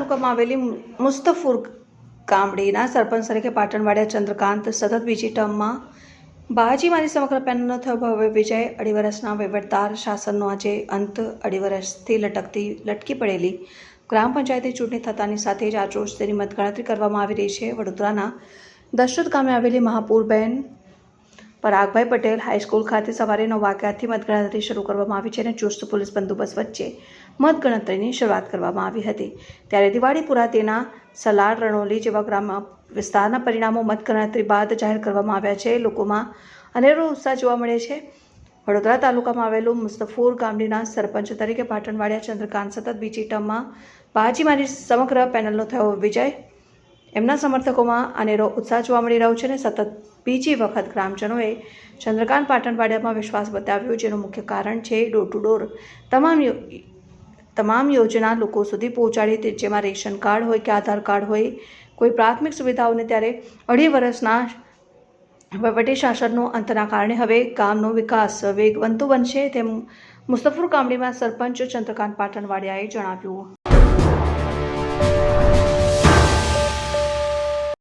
તાલુકામાં આવેલી મુસ્તફુર ગામડીના સરપંચ તરીકે પાટણવાડિયા ચંદ્રકાંત સતત બીજી ટર્મમાં બાજી મારી સમગ્ર પેનલનો થયો ભવ્ય વિજય. 2.5 વર્ષના વહીવટદાર શાસનનો આજે અંત. 2.5 વર્ષથી લટકી પડેલી ગ્રામ પંચાયતની ચૂંટણી થતાની સાથે જ આજરોજ તેની મતગણતરી કરવામાં આવી રહી છે. વડોદરાના દશરથ ગામે આવેલી મહાપુરબેન પરાગભાઈ પટેલ હાઈસ્કૂલ ખાતે સવારે 9 વાગ્યાથી મતગણતરી શરૂ કરવામાં આવી છે અને ચુસ્ત પોલીસ બંદોબસ્ત વચ્ચે મતગણતરીની શરૂઆત કરવામાં આવી હતી. ત્યારે દિવાળીપુરા, તેના, સલાડ, રણોલી જેવા ગ્રામ વિસ્તારના પરિણામો મતગણતરી બાદ જાહેર કરવામાં આવ્યા છે. લોકોમાં અનેરો ઉત્સાહ જોવા મળે છે. વડોદરા તાલુકામાં આવેલું મુસ્તફુર ગામડીના સરપંચ તરીકે પાટણવાડિયા ચંદ્રકાંત સતત બીજી ટર્મમાં બાજી મારી સમગ્ર પેનલનો થયો વિજય. એમના સમર્થકોમાં અનેરો ઉત્સાહ જોવા મળી રહ્યો છે અને સતત બીજી વખત ગ્રામજનોએ ચંદ્રકાંત પાટણવાડિયામાં વિશ્વાસ બતાવ્યો, જેનું મુખ્ય કારણ છે ડોર ટુ ડોર તમામ યોજના લોકો સુધી પહોંચાડી, જેમાં રેશન કાર્ડ હોય કે આધાર કાર્ડ હોય, કોઈ પ્રાથમિક સુવિધાઓને. ત્યારે 2.5 વર્ષના વહીવટી શાસનનો અંતના કારણે હવે ગામનો વિકાસ વેગવંતો બનશે, તેમ મુસ્તફુર ગામડીમાં સરપંચ ચંદ્રકાંત પાટણવાડિયાએ જણાવ્યું.